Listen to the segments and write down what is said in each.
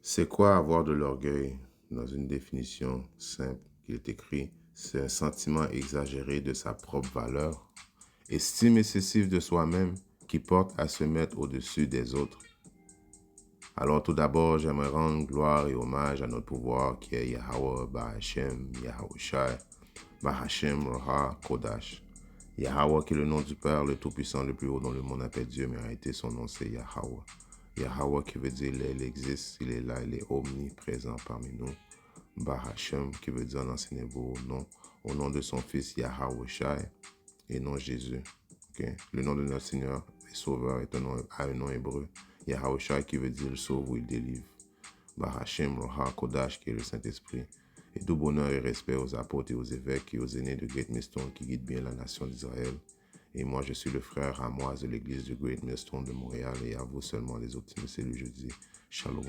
C'est quoi avoir de l'orgueil? Dans une définition simple qu'il est écrit, c'est un sentiment exagéré de sa propre valeur, estime excessive de soi-même qui porte à se mettre au-dessus des autres. Alors tout d'abord, j'aimerais rendre gloire et hommage à notre pouvoir qui est Yahweh Bahashem, Yahushai, Bahashem Roha Kodash. Yahweh qui est le nom du Père, le Tout-Puissant, le plus haut dont le monde appelle Dieu, mais en réalité son nom c'est Yahweh. Yahweh qui veut dire il existe, il est là, il est omniprésent parmi nous. Bahashem qui veut dire en ancien hébreu au nom de son fils Yahushai et non Jésus. Okay? Le nom de notre Seigneur et Sauveur est un nom hébreu. Yahushai qui veut dire il sauve ou il délivre. Bahashem Roha Kodash qui est le Saint-Esprit. Et tout bonheur et respect aux apôtres et aux évêques et aux aînés de Great Millstone qui guident bien la nation d'Israël. Et moi, je suis le frère Amoise de l'église de Great Millstone de Montréal et à vous seulement les optimistes et le jeudi. Shalom.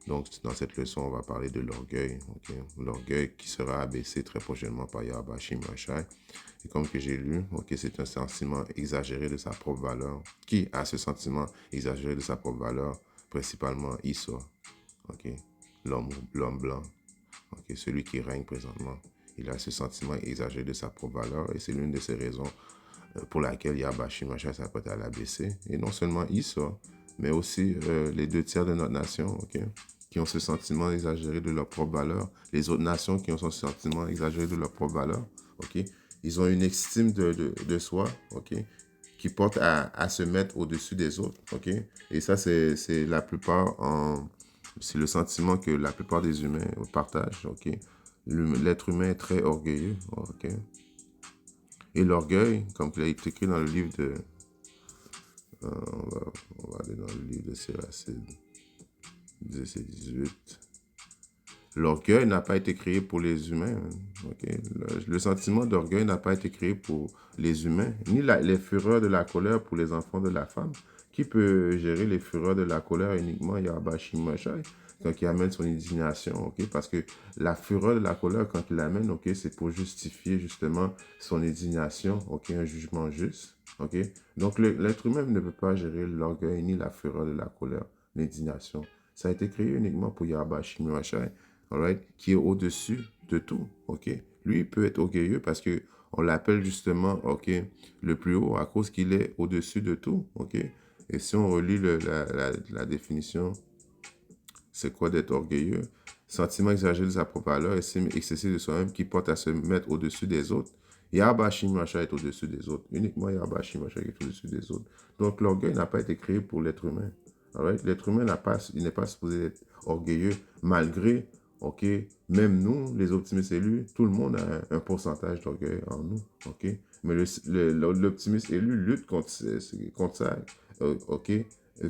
Donc, dans cette leçon, on va parler de l'orgueil. Okay? L'orgueil qui sera abaissé très prochainement par Yahweh Shimashai. Et comme que j'ai lu, okay, c'est un sentiment exagéré de sa propre valeur. Qui a ce sentiment exagéré de sa propre valeur? Principalement Issa. Okay? L'homme blanc. Okay? Celui qui règne présentement. Il a ce sentiment exagéré de sa propre valeur et c'est l'une de ces raisons pour laquelle Yahweh Shimashai s'apprête à l'abaisser. Et non seulement Issa, mais aussi les 2 tiers de notre nation, okay, qui ont ce sentiment exagéré de leur propre valeur. Les autres nations qui ont ce sentiment exagéré de leur propre valeur, okay, ils ont une estime de soi, okay, qui porte à se mettre au-dessus des autres. Okay. Et ça, c'est la plupart, c'est le sentiment que la plupart des humains partagent. Okay. L'être humain est très orgueilleux. Okay. Et l'orgueil, comme il a été écrit dans le livre de... on va aller dans le livre de Siracide 10 et 18. L'orgueil n'a pas été créé pour les humains. Okay? Le sentiment d'orgueil n'a pas été créé pour les humains, ni les fureurs de la colère pour les enfants de la femme. Qui peut gérer les fureurs de la colère uniquement Yahweh Shimashai quand il amène son indignation, okay? Parce que la fureur de la colère, quand il l'amène, okay, c'est pour justifier justement son indignation, okay, un jugement juste. Okay? Donc l'être humain ne peut pas gérer l'orgueil ni la fureur de la colère, l'indignation. Ça a été créé uniquement pour Yahweh Shimashai. Alright, qui est au-dessus de tout, ok? Lui, il peut être orgueilleux parce que on l'appelle justement, ok, le plus haut à cause qu'il est au-dessus de tout, ok? Et si on relit la définition, c'est quoi d'être orgueilleux? Sentiment exagéré de sa propre valeur, estime excessive de soi-même qui porte à se mettre au-dessus des autres. Yahweh Shimashai est au-dessus des autres. Uniquement Yahweh Shimashai est au-dessus des autres. Donc l'orgueil n'a pas été créé pour l'être humain. Right? L'être humain il n'est pas supposé être orgueilleux malgré, ok, même nous, les optimistes élus, tout le monde a un pourcentage d'orgueil en nous, ok. Mais l'optimiste élu lutte contre ça, ok,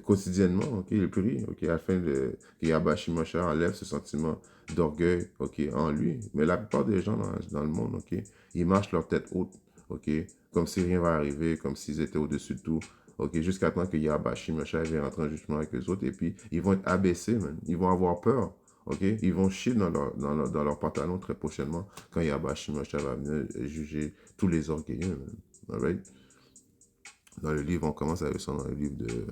quotidiennement, ok, il prie, ok, afin que Yahweh Shimashai enlève ce sentiment d'orgueil, ok, en lui. Mais la plupart des gens dans le monde, ok, ils marchent leur tête haute, ok, comme si rien va arriver, comme s'ils étaient au-dessus de tout. Ok, jusqu'à temps que Yahweh Shimashai vienne rentrer en jugement avec eux autres, et puis ils vont être abaissés, man. Ils vont avoir peur. Ok, ils vont chier dans leur pantalon très prochainement quand Yahweh Shimashai va venir juger tous les orgueilleux, man. Alright? Dans le livre, on commence avec ça dans le livre de...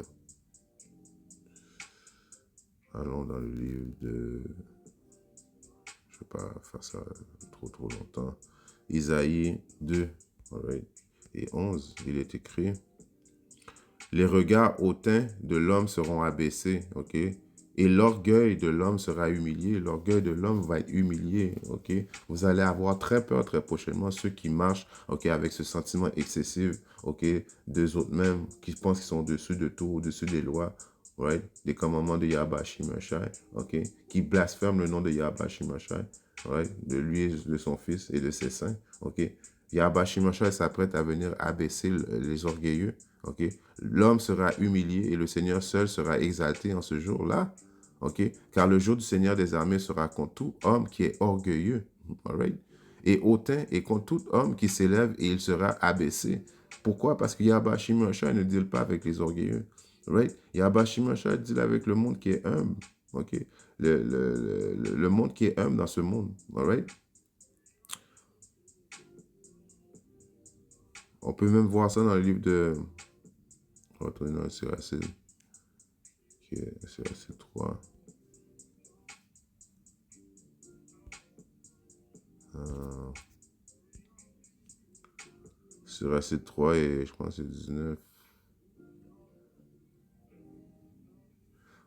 Allons dans le livre de... Je ne vais pas faire ça trop longtemps. Isaïe 2, alright, et 11, il est écrit... Les regards hautains de l'homme seront abaissés, ok? Et l'orgueil de l'homme sera humilié. L'orgueil de l'homme va être humilié, ok? Vous allez avoir très peur très prochainement, ceux qui marchent, ok, avec ce sentiment excessif, ok, d'eux autres mêmes, qui pensent qu'ils sont au-dessus de tout, au-dessus des lois, right? Des commandements de Yahweh Shimashai, ok? Qui blasphèment le nom de Yahweh Shimashai, right? De lui et de son fils et de ses saints, ok? Yahweh Shimashai s'apprête à venir abaisser les orgueilleux, ok? L'homme sera humilié et le Seigneur seul sera exalté en ce jour-là. Ok? Car le jour du Seigneur des armées sera contre tout homme qui est orgueilleux. Alright? Et hautain et contre tout homme qui s'élève et il sera abaissé. Pourquoi? Parce que Yahweh Shimashai ne deal pas avec les orgueilleux. Right? Yahweh Shimashai deal avec le monde qui est humble. Ok? Le monde qui est humble dans ce monde. Alright? On peut même voir ça dans le livre de... On va retourner dans le Siracide. Ok, Siracide 3. Sur verset 3 et je pense que c'est 19.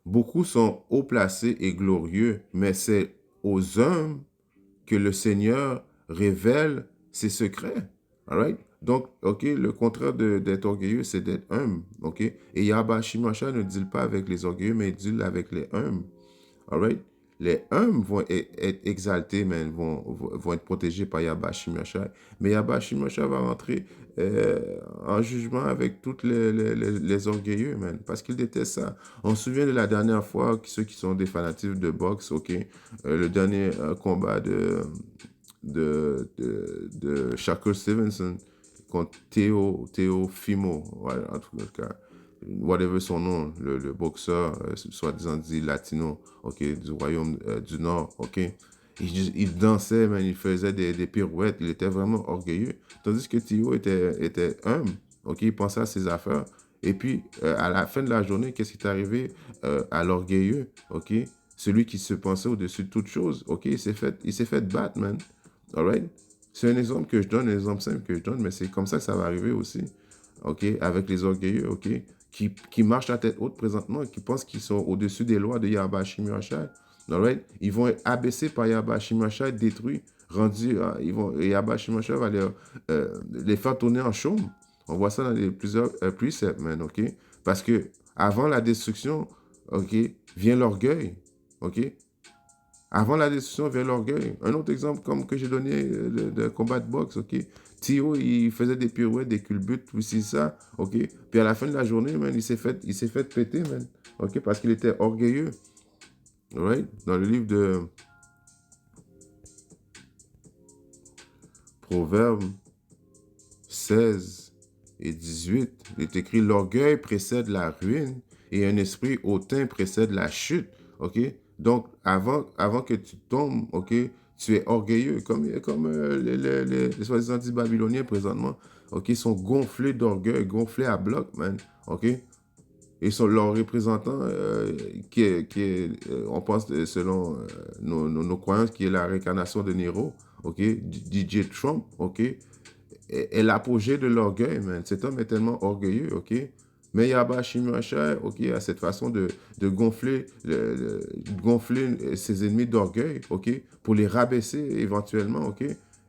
Beaucoup sont haut placés et glorieux, mais c'est aux hommes que le Seigneur révèle ses secrets. All right? Donc, OK, le contraire d'être orgueilleux, c'est d'être humble. OK? Et Yahba Shimasha ne deal pas avec les orgueilleux, mais il deal avec les humbles. All right? Les humbles vont être exaltés, mais vont être protégés par Yahba Shimashai. Mais Yahba Shimashai va rentrer en jugement avec tous les orgueilleux, man, parce qu'il déteste ça. On se souvient de la dernière fois, ceux qui sont des fanatiques de boxe, OK? Le dernier combat de Shakur Stevenson contre Théo Fimo, voilà, en tout cas, whatever son nom, le boxeur, soi-disant dit latino, ok, du royaume du Nord, ok. Il dansait, man, il faisait des pirouettes, il était vraiment orgueilleux. Tandis que Théo était humble, ok, il pensait à ses affaires. Et puis, à la fin de la journée, qu'est-ce qui est arrivé à l'orgueilleux, ok? Celui qui se pensait au-dessus de toute chose, ok, il s'est fait battre, man. All right? C'est un exemple que je donne, un exemple simple que je donne, mais c'est comme ça que ça va arriver aussi. OK? Avec les orgueilleux, OK? Qui marchent à tête haute présentement et qui pensent qu'ils sont au-dessus des lois de Yahba Shimashai. All right? Ils vont être abaissés par Yahba Shimashai, détruits, rendus. Yahba Shimashai va les faire tourner en chaume. On voit ça dans plusieurs precepts, man, OK? Parce que avant la destruction, OK, vient l'orgueil. OK? Avant la destruction vient l'orgueil. Un autre exemple, comme que j'ai donné de combat de boxe, ok? Tio, il faisait des pirouettes, des culbutes, tout ça, ok? Puis à la fin de la journée, man, il s'est fait péter, man, ok? Parce qu'il était orgueilleux, right? Dans le livre de Proverbes 16 et 18, il est écrit, l'orgueil précède la ruine et un esprit hautain précède la chute, ok? Donc, avant que tu tombes, ok, tu es orgueilleux, comme les soi-disant dits babyloniens présentement, ok, ils sont gonflés d'orgueil, gonflés à bloc, man, ok? Et sont leurs représentants, on pense, selon nos croyances, qui est la réincarnation de Nero, ok, DJ Trump, ok, est l'apogée de l'orgueil, man. Cet homme est tellement orgueilleux, ok? Mais Yahba Shimashai, ok, a cette façon de gonfler ses ennemis d'orgueil, ok, pour les rabaisser éventuellement, ok?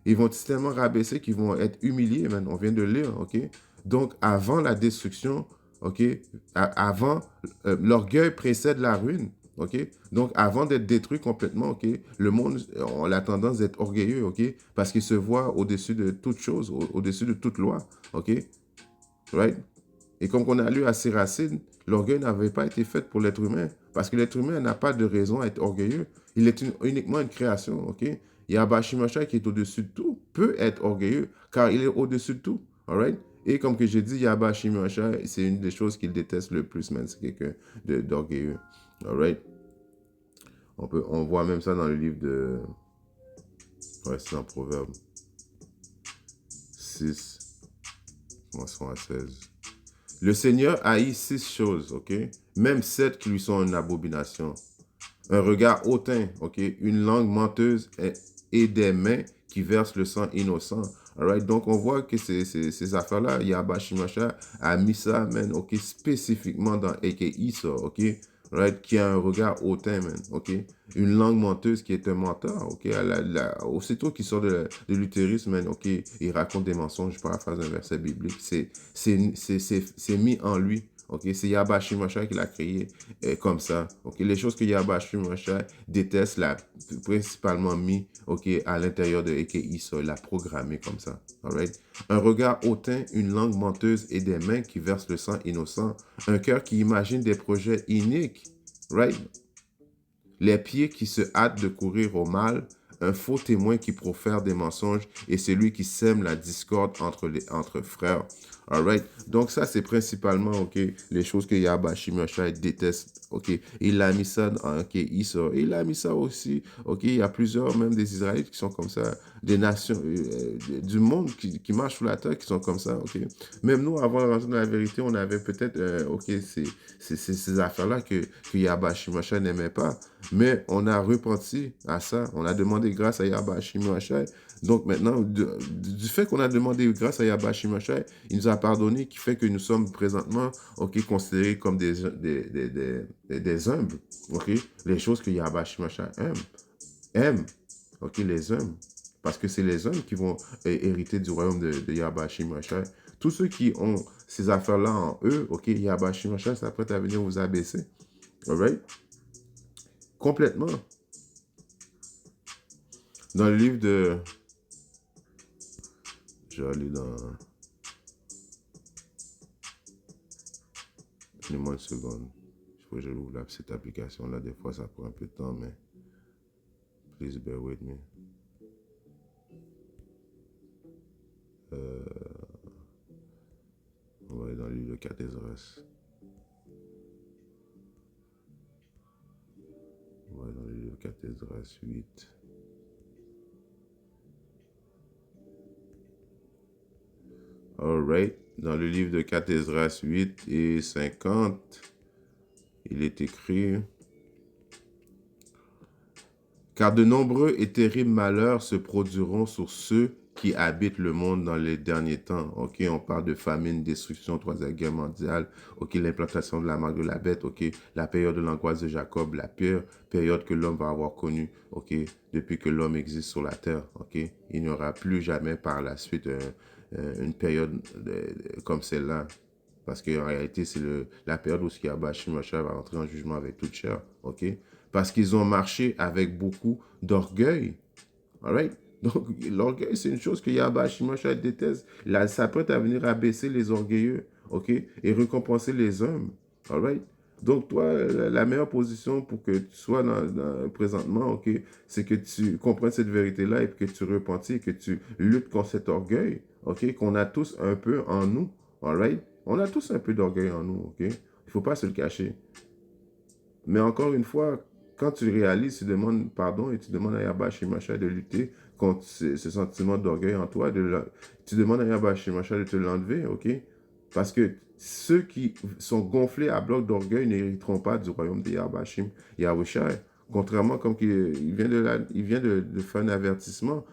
Ils vont tellement rabaisser qu'ils vont être humiliés, man. On vient de lire, ok? Donc, avant la destruction, ok, avant, l'orgueil précède la ruine, ok? Donc, avant d'être détruit complètement, ok, le monde a la tendance d'être orgueilleux, ok? Parce qu'il se voit au-dessus de toute chose, au-dessus de toute loi, ok? Right? Et comme on a lu à ses racines, l'orgueil n'avait pas été fait pour l'être humain, parce que l'être humain n'a pas de raison à être orgueilleux. Il est uniquement une création, ok? Yahba Shimashai qui est au-dessus de tout peut être orgueilleux, car il est au-dessus de tout, alright? Et comme que j'ai dit, Yahba Shimashai, c'est une des choses qu'il déteste le plus, man, c'est quelqu'un d'orgueilleux, alright? On voit même ça dans le livre de... Ouais, c'est dans Proverbe 6, commençons à 16. Le Seigneur haït 6 choses, ok? Même 7 qui lui sont une abomination. Un regard hautain, ok? Une langue menteuse et des mains qui versent le sang innocent. Alright? Donc, on voit que ces affaires-là, Yahba Shimasha a mis ça, man, ok? Spécifiquement dans AKI, ça, ok? Right? Qui a un regard hautain, man, ok? Une langue menteuse qui est un menteur, ok? Aussitôt qu'il sort de l'utérus, man, ok? Il raconte des mensonges, je paraphrase un verset biblique. C'est mis en lui. Ok, c'est Yahba Shimashai qui l'a créé comme ça. Ok, les choses que Yahba Shimashai déteste, l'a principalement mis à l'intérieur de EKI, ça, il l'a programmé comme ça. Alright? Un regard hautain, une langue menteuse et des mains qui versent le sang innocent. Un cœur qui imagine des projets iniques. Right? Les pieds qui se hâtent de courir au mal, un faux témoin qui profère des mensonges et celui qui sème la discorde entre frères. All right? Donc ça, c'est principalement, ok, les choses que Yahba Shimashai déteste, ok. Il a mis ça dans, ok, il a mis ça aussi, ok. Il y a plusieurs, même des Israélites qui sont comme ça, des nations, du monde qui marchent sous la terre qui sont comme ça, ok. Même nous, avant de rentrer dans la vérité, on avait peut-être, ok, ces affaires-là que Yahba Shimashai n'aimait pas. Mais on a repenti à ça. On a demandé grâce à Yahba Shimashai Donc maintenant, du fait qu'on a demandé grâce à Yahweh Shimashai, il nous a pardonné, qui fait que nous sommes présentement, ok, considérés comme des humbles, ok, les choses que Yahweh Shimashai aime, ok, les hommes, parce que c'est les hommes qui vont hériter du royaume de Yahweh Shimashai. Tous ceux qui ont ces affaires-là en eux, ok, Yahweh Shimashai s'apprête à venir vous abaisser, alright, complètement. Dans le livre de, je vais aller dans, donnez-moi une seconde. Il faut que je l'ouvre cette application-là. Des fois, ça prend un peu de temps, mais please bear with me. On va aller dans le livre de 4 Esdras. On va aller dans le livre de 4 Esdras 8. Alright. Dans le livre de 4 Esdras 8 et 50, il est écrit: car de nombreux et terribles malheurs se produiront sur ceux qui habitent le monde dans les derniers temps. Ok, on parle de famine, destruction, troisième guerre mondiale. Ok, l'implantation de la marque de la bête. Ok, la période de l'angoisse de Jacob, la pire période que l'homme va avoir connue. Ok, depuis que l'homme existe sur la terre. Ok, il n'y aura plus jamais par la suite une période comme celle-là. Parce qu'en réalité, c'est la période où Yahweh Shimashai va entrer en jugement avec toute chair. Ok? Parce qu'ils ont marché avec beaucoup d'orgueil. Alright? Donc, l'orgueil, c'est une chose que Yahweh Shimashai déteste. Là, ça peut à venir abaisser les orgueilleux. Ok? Et récompenser les hommes. Alright? Donc, toi, la meilleure position pour que tu sois présentement, ok, c'est que tu comprennes cette vérité-là et que tu repentis et que tu luttes contre cet orgueil, ok, qu'on a tous un peu en nous, alright? On a tous un peu d'orgueil en nous, ok? Il ne faut pas se le cacher. Mais encore une fois, quand tu réalises, tu demandes pardon et tu demandes à Yahweh Shimashai de lutter contre ce sentiment d'orgueil en toi. Tu demandes à Yahweh Shimashai de te l'enlever, ok? Parce que ceux qui sont gonflés à bloc d'orgueil n'hériteront pas du royaume de Yahweh. Contrairement, comme il vient de faire un avertissement,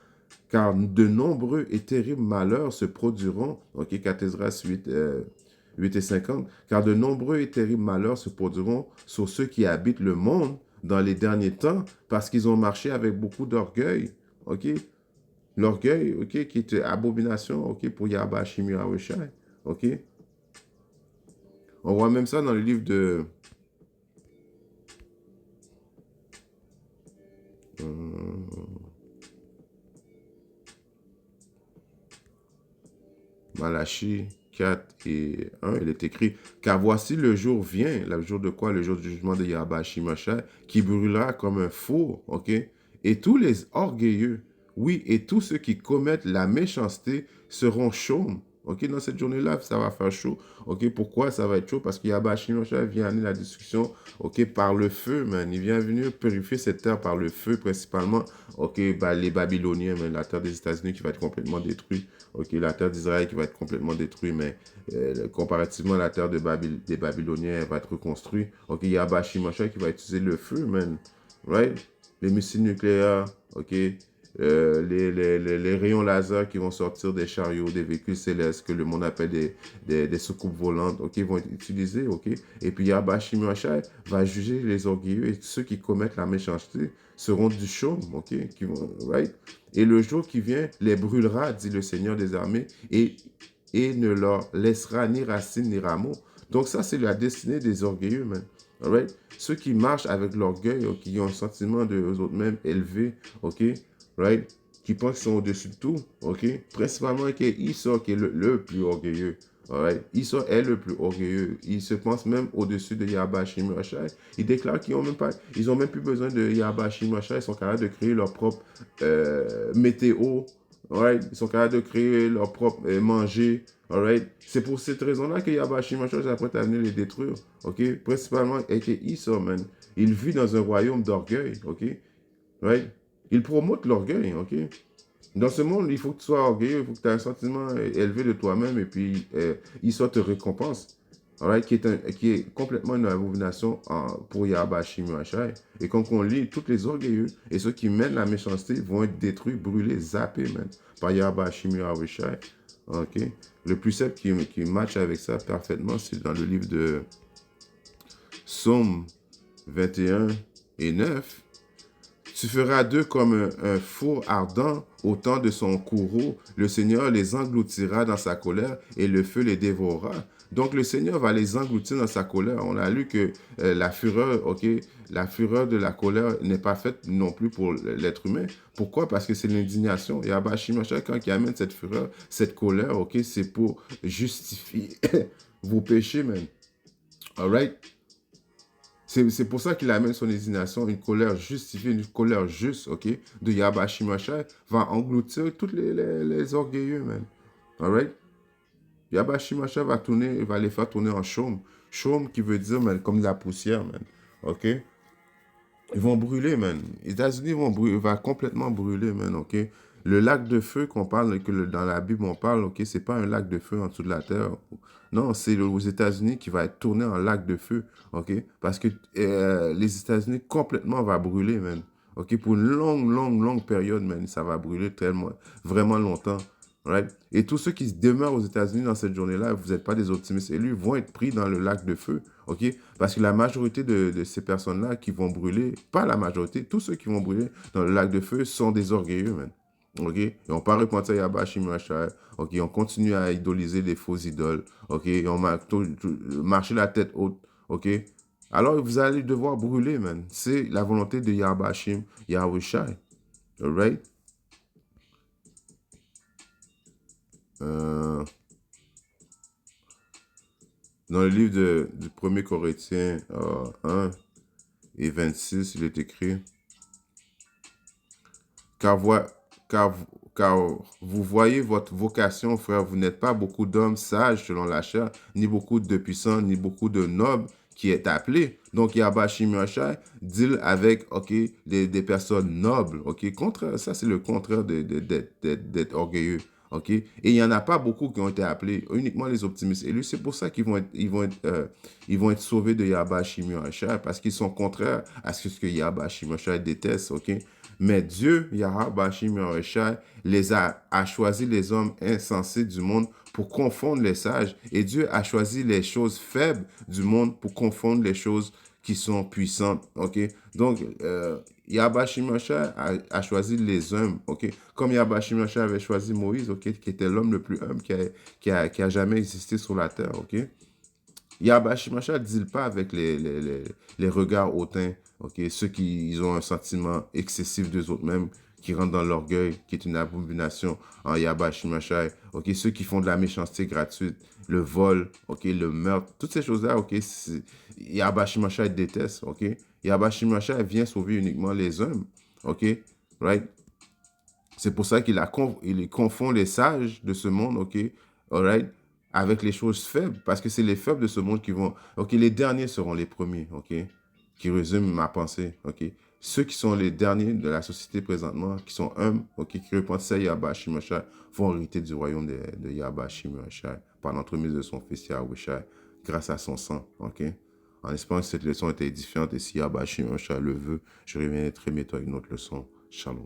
car de nombreux et terribles malheurs se produiront, ok, 4 Esdras 8 et 50, car de nombreux et terribles malheurs se produiront sur ceux qui habitent le monde dans les derniers temps, parce qu'ils ont marché avec beaucoup d'orgueil, ok, l'orgueil, ok, qui est abomination, ok, pour Yahweh Shimashai, ok. On voit même ça dans le livre de Malachie 4 et 1, il est écrit: car voici le jour vient, le jour de quoi? Le jour du jugement de Yahweh Shimashai, qui brûlera comme un four, ok? Et tous les orgueilleux, oui, et tous ceux qui commettent la méchanceté seront chaumes. Ok, dans cette journée-là, ça va faire chaud. Ok, pourquoi ça va être chaud? Parce que Yahweh Shimashai vient amener la destruction, ok, par le feu, man. Il vient venir purifier cette terre par le feu, principalement, ok, bah, les Babyloniens, man, la terre des États-Unis qui va être complètement détruite. Ok, la terre d'Israël qui va être complètement détruite, mais comparativement à la terre des Babyloniens, elle va être reconstruite. Ok, il y a Shimashai qui va utiliser le feu, man. Right? Les missiles nucléaires, ok, les rayons laser qui vont sortir des chariots, des véhicules célestes que le monde appelle des soucoupes volantes, ok, vont être utilisés, ok. Et puis Yahweh Shimashai va juger les orgueilleux et ceux qui commettent la méchanceté seront du chaume, ok, qui vont, right? Et le jour qui vient les brûlera, dit le Seigneur des armées, et ne leur laissera ni racines ni rameaux. Donc ça, c'est la destinée des orgueilleux, man. Alright? Ceux qui marchent avec l'orgueil, qui ont un sentiment de eux autres mêmes élevé, ok? Right? Qui pensent qu'ils sont au-dessus de tout, ok? Principalement Esau qui est le plus orgueilleux. Alright? Esau est le plus orgueilleux. Il se pense même au-dessus de Yahweh Shimashai. Il déclare qu'ils ont même plus besoin de Yahweh Shimashai. Ils sont capables de créer leur propre météo. Alright? Ils sont capables de créer leur propre manger. Alright? C'est pour cette raison-là que Yahweh Shimashai s'apprête à venir les détruire. Ok? Principalement avec Esau, man. Il vit dans un royaume d'orgueil. Ok? Right? Il promote l'orgueil, ok? Dans ce monde, il faut que tu sois orgueilleux, il faut que tu aies un sentiment élevé de toi-même et puis il soit te récompense. alright, qui est complètement une abomination pour Yahweh Shimon Hashai. Et quand on lit, tous les orgueilleux et ceux qui mènent la méchanceté vont être détruits, brûlés, zappés, man, par Yahweh Shimon Hashai. OK? Le plus simple qui match avec ça parfaitement, c'est dans le livre de Psaume 21 et 9. Tu feras d'eux comme un four ardent au temps de son courroux. Le Seigneur les engloutira dans sa colère et le feu les dévorera. Donc le Seigneur va les engloutir dans sa colère. On a lu que la fureur, ok, la fureur de la colère n'est pas faite non plus pour l'être humain. Pourquoi? Parce que c'est l'indignation. Et Abashimashah, quand il amène cette fureur, cette colère, ok, c'est pour justifier vos péchés, même. Alright? C'est pour ça qu'il amène son indignation, une colère justifiée, une colère juste, ok, de Yahweh Shimashai, va engloutir tous les orgueilleux, man. Alright? Yahweh Shimashai va les faire tourner en chaume. Chaume qui veut dire, man, comme de la poussière, man. Ok? Ils vont brûler, man. Les États-Unis vont brûler, va complètement brûler, man, ok? Le lac de feu qu'on parle, dans la Bible on parle, ok, c'est pas un lac de feu en dessous de la terre. Non, c'est aux États-Unis qui va être tourné en lac de feu, ok? Parce que les États-Unis complètement va brûler, man. Ok, pour une longue période, man, ça va brûler tellement, vraiment longtemps. Right? Et tous ceux qui demeurent aux États-Unis dans cette journée-là, vous n'êtes pas des optimistes élus, vont être pris dans le lac de feu. OK? Parce que la majorité de ces personnes-là qui vont brûler, pas la majorité, tous ceux qui vont brûler dans le lac de feu sont des orgueilleux, man. OK? Ils n'ont pas répondu à Yahweh Shimashai. OK? On continue à idoliser les faux idoles. OK? On marché la tête haute. OK? Alors, vous allez devoir brûler, man. C'est la volonté de Yahweh Shim, Yahweh Shai. All right? Dans le livre du 1er Corinthiens 1 et 26, il est écrit car, car, car vous voyez votre vocation, frère, vous n'êtes pas beaucoup d'hommes sages selon la chair, ni beaucoup de puissants, ni beaucoup de nobles qui est appelé. Donc, Yahweh Shimashai deal avec, ok, des personnes nobles, ok. Ça, c'est le contraire d'être orgueilleux. OK? Et il n'y en a pas beaucoup qui ont été appelés, uniquement les optimistes élus. C'est pour ça qu'ils ils vont être sauvés de Yahweh Shimashai, parce qu'ils sont contraires à ce que Yahweh Shimashai déteste. OK? Mais Dieu, Yahweh Shimashai, a choisi les hommes insensés du monde pour confondre les sages. Et Dieu a choisi les choses faibles du monde pour confondre les choses qui sont puissantes. OK? Donc, Yahweh Shimashai a choisi les hommes, ok? Comme Yahweh Shimashai avait choisi Moïse, ok? Qui était l'homme le plus humble qui a jamais existé sur la terre, ok? Yahweh Shimashai ne deal pas avec les regards hautains, ok? Ceux qui ils ont un sentiment excessif d'eux autres mêmes, qui rentrent dans l'orgueil, qui est une abomination en Yahweh Shimashai, ok? Ceux qui font de la méchanceté gratuite, le vol, ok? Le meurtre, toutes ces choses-là, ok? Yahweh Shimashai déteste, ok? Yahweh Shimashai vient sauver uniquement les hommes, ok? Right? C'est pour ça il confond les sages de ce monde, ok? Alright? Avec les choses faibles, parce que c'est les faibles de ce monde qui vont... Ok, les derniers seront les premiers, ok? Qui résume ma pensée, ok? Ceux qui sont les derniers de la société présentement, qui sont humbles, ok? Qui répondent à Yahweh Shimashai, vont hériter du royaume de Yahweh Shimashai par l'entremise de son fils Yahweh Shai, grâce à son sang, ok? En espérant que cette leçon était édifiante, et si Yahweh Shimashai le veut, je reviendrai très bientôt avec une autre leçon. Shalom.